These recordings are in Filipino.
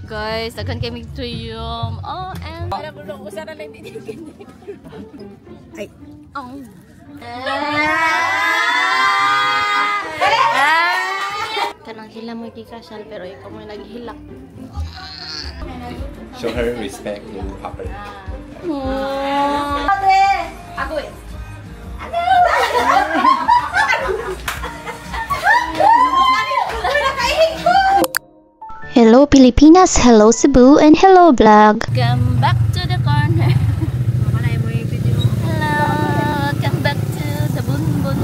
Guys, akan kami tuyom. Oh, and Ay. Oh. Kanang hila mo ikikasal pero ikaw mo naghihilak. Show her respect in public. Ako eh. Hello Pilipinas, hello Cebu, and hello vlog. Come back to the corner. Hello, come back to the bunbun.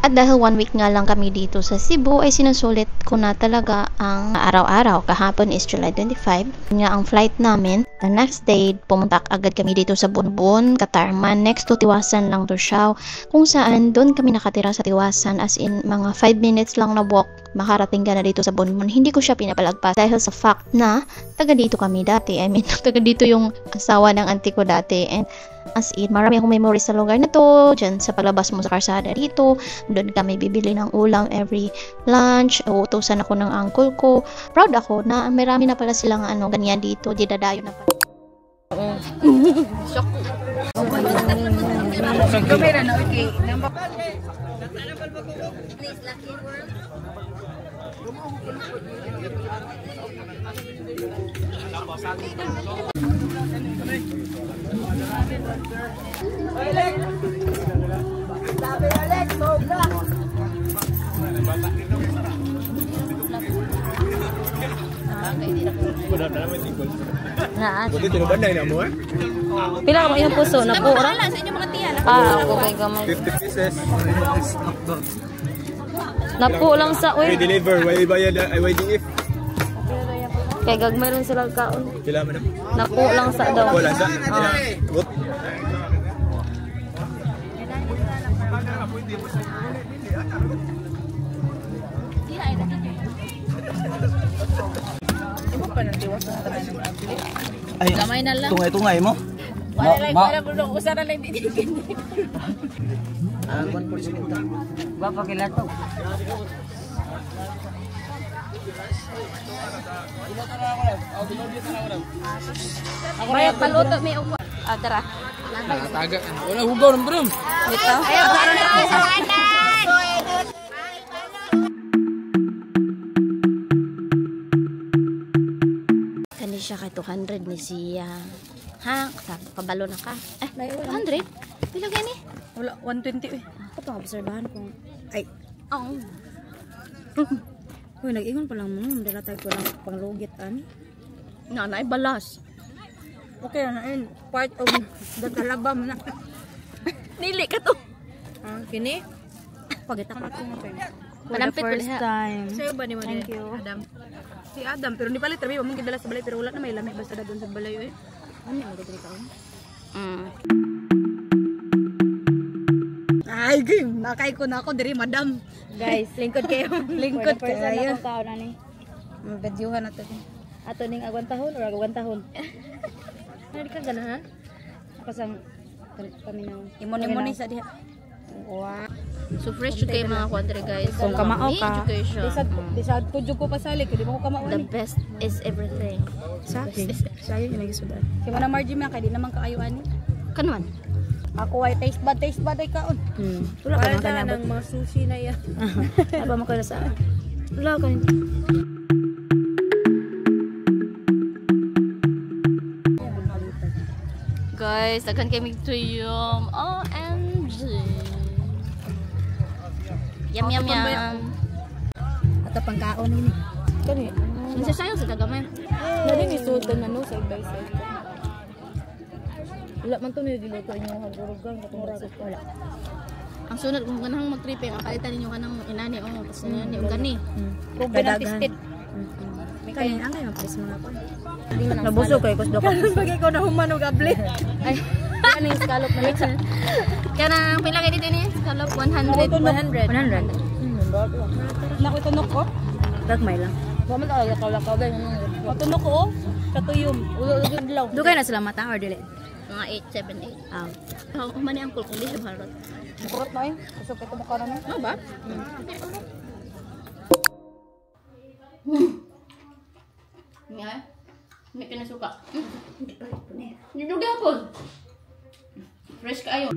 At dahil 1 week nga lang kami dito sa Cebu, ay sinusulit ko na talaga ang araw-araw. Kahapon is July 25. Nga ang flight namin. The next day, pumunta agad kami dito sa Bunbun, Katarman. Next to Tiwasan lang to siya. Kung saan, doon kami nakatira sa Tiwasan. As in, mga 5 minutes lang na walk. Makarating ka na dito sa Bunbun. Hindi ko siya pinapalagpas dahil sa fact na taga dito kami dati. I mean, taga dito yung asawa ng auntie ko dati. And as in, marami akong memories sa lugar na to. Diyan sa paglabas mo sa karsada dito. Doon kami bibili ng ulam every lunch. Uutusan ako ng uncle ko. Proud ako na marami na pala silang ganyan dito. Didadayo na pala. Shock. Buti tinubanday na mo eh. Pila mo yung puso na po. Wala sa inyo mga tiyan. Ako kay gamay. 50 pieces. Napo lang sa Free deliver. Why bayad ay waiting if. Kay gagmay rin sila kaon. Pila man na. Napo lang sa daw. Wala sa. Good. Ay, Gamay na lang. tungay-tungay mo. Usa na lang dito. Ang 1% ito. Bapa kilato. Bayad paluto may upo. Tara. Taga. Wala hugaw ng bro. Dito. Ayaw, karon na tayo sa kanan. Kani siya kay 200 ni siya. Ha? Kabalo na ka. 200? Pila gani? Wala, 120 eh. Ako pang obserbahan kung Ay, ang uy, nag-ingon pa lang mo. Dala tayo ko lang panglugit-an. nanay balas. Okay na yun. Part of the talabam na. Nili ka to. Kini? Pagita ko ito. For the Malampit first ulit, ha? time. Sa'yo ba ni mo Thank you. Adam? Si Adam, pero ni palit rabi mo mong kidala sa balay, pero wala na may lamig basta doon sa balay eh. Ano yung magdadali ka? Ay, game. Nakay ko na ako diri, madam. Guys, Lingkod kayo. lingkod For the first time kayo. akong kaon na ni. Videohan natin. Ato ning agwan tahon or agwan tahon. Ano ka ganahan? Ako sang kami nang Imon-imon sa diha. wow. So fresh jud kay mga kwadre guys. Kung kamao ka, Education. Di sa tudyo ko pasalik, di mo ko kamao The ni. best is everything. sa akin. Sa'yo yung nagisudan. Kaya man ang Margie man kay di naman kaayo ani. Kanuman? Ako ay taste bad ay kaon. Wala ka naman Para kanabot. ng mga sushi na yan. Aba mo ko na sa wala ka. Guys, akan kami tuyom. OMG. Yum yum yum. At ang pangkaon ni. Kani. Minsan sayo sa tagamay. Nari ni sudan na no side by side. Wala man to ni diluto inyo hagurugan katong ragot wala. Ang sunod kung ganang mag-tripping, akalitan ninyo kanang inani o kasi inani o gani. Probe ng tistit. May kanin ang kayo please mga ko. Hindi man ang Nabusog kay kus dapat. Bagay ko na human og abli. Ay, ano yung scallop na mix? Kaya nang pilagay dito ni scallop 100. 100. Nako tunok ko. Gagmay lang. Wa man talaga lakaw-lakaw guys. Patunok ko oh. Katuyom. Ulo-ulo dilaw. Dugay na sila mata or dili? Mga 8, 7, 8. Ah. Humani ang kul kung di siya harot. Kurot na eh. Kusog ito mukha na. Ano ba? Nga. May pinasuka. Hindi gapon. Fresh kayo.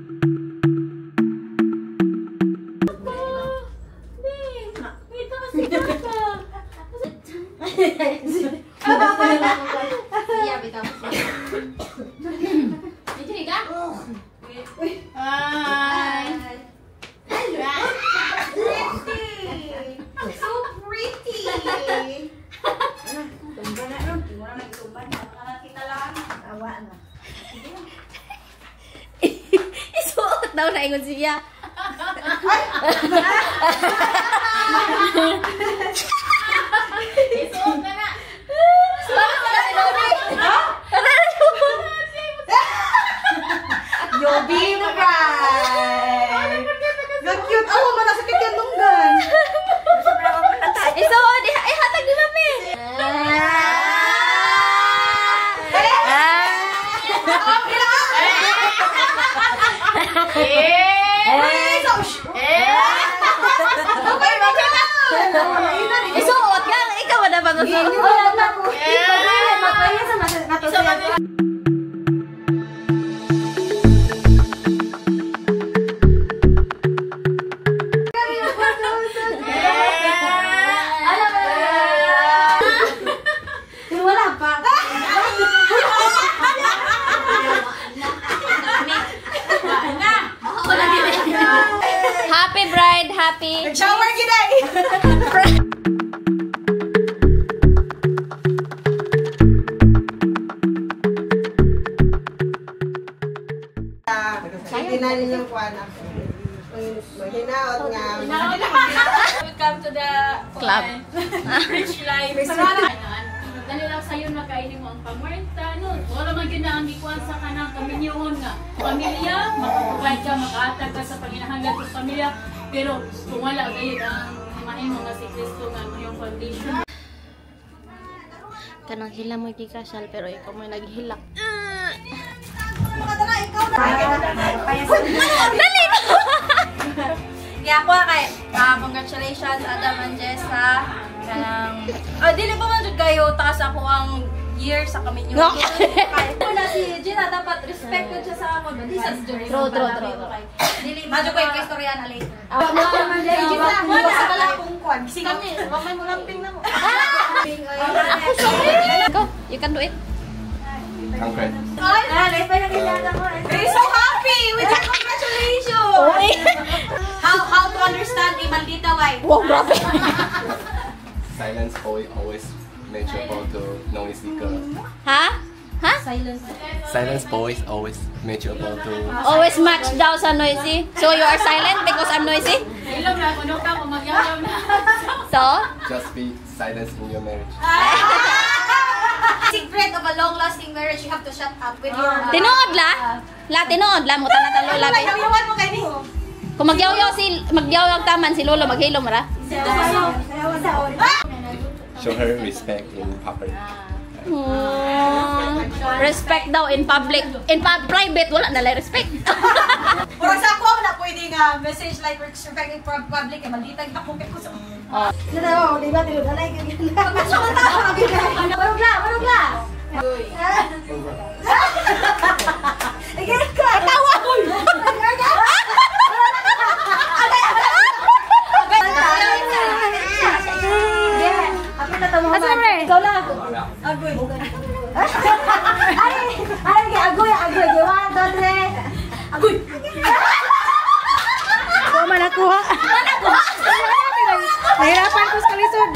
Iya, bitaw. Ini ka? Hi. So pretty. Tumba na nun. Wala na tumba na. Kita lang. Awa na. Isuot daw na ingon siya. Isuot na na. Suot na na. Ha? Yobi na guys. Ang cute. Oh, manasakit yung lunggan. Isuot. Hatag ni mami. Isuot ka. Ikaw ba dapat masuot? Wala pa. Happy bride, happy. Shower giday. Tinanin yung kuwan ako. Hinaot nga. Welcome to the Club. Rich Life. Dali lang sa'yo na kainin mo ang pamwerta, no? Wala man ginaang gikuan sa kanang kaminyoon nga. Pamilya, makapagay ka, makaatag ka sa panginahanglan sa pamilya. Pero kung wala gayud ang imahin mo nga si Kristo nga mo yung foundation. Kanang hila mo kikasal pero ikaw mo naghilak. Kaya ako kay congratulations Adam and Jessa. Kanang dili pa man jud kayo taas ako ang year sa kami nyo. Kay ko na si Gina dapat respect ko siya sa ako. Di sa jury. True. Dili madyo ko yung istorya na later. Gina, mo sa kala kong kwan. Kami, mamay mo lamping na mo. Go, you can do it. Congrats. We're so happy with your congratulations. How to understand a maldita wife? Wow, grabe. Silence always make your photo noisy girl. Ha? Ha? Silence boys always make your photo. Always match daw sa noisy. So you are silent because I'm noisy? Ilong na, kuno ka, magyaw na. So? Just be silent in your marriage. Secret of a long-lasting marriage, you have to shut up with your... Tinood la? Tinood la. Muta na talo labi. Yawan mo kay ni. Kung magyaw taman si Lolo, maghilo mara. Show her respect in public. Respect daw in public. In private, wala na lang respect. Pero sa ako, na pwede nga message like respect in public, eh, maldita yung takong ko sa... Ano, di ba, tinudalay ka gina. Pagkasunta ako, magigay. Marugla! Again ka! Tawa! Ikaw lang. Agoy. Agoy. 1, 2, 3. Agoy. Ito man nakuha. Nahirapan ko sa kalisod.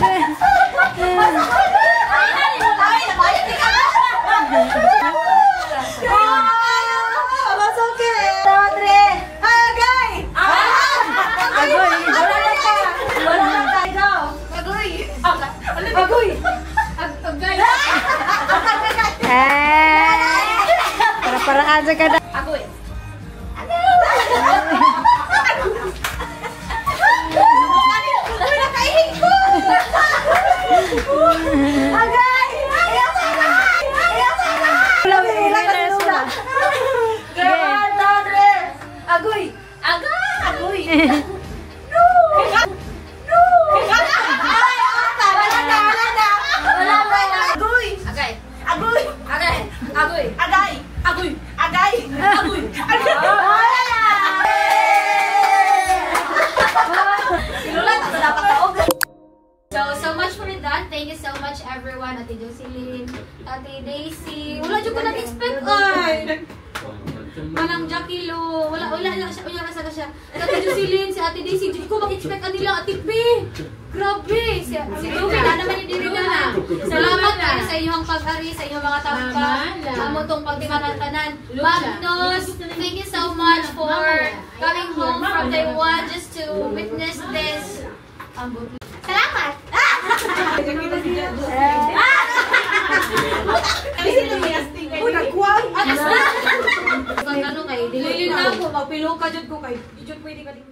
Para-paraan sa kada. Agoy. Agoy. everyone, Ate Jocelyn, Ate Daisy. Wala dyan ko nag-expect ay. Manang Jackie Lo. Wala sa siya. Ate Jocelyn, si Ate Daisy, dyan ko mag-expect ang nila, Ate P. Grabe. Si Ruben, naman yung diri na. Salamat kayo sa inyong pag-ari, sa inyong mga tangka. Amo tong pagtimanan-tanan. Magnus, thank you so much for coming home from Taiwan just to witness this. Salamat! Uy, nagkuwang! Ano kay? Dililin na ako, magpilo ka dyan ko kay. Diyod pwede ka dito.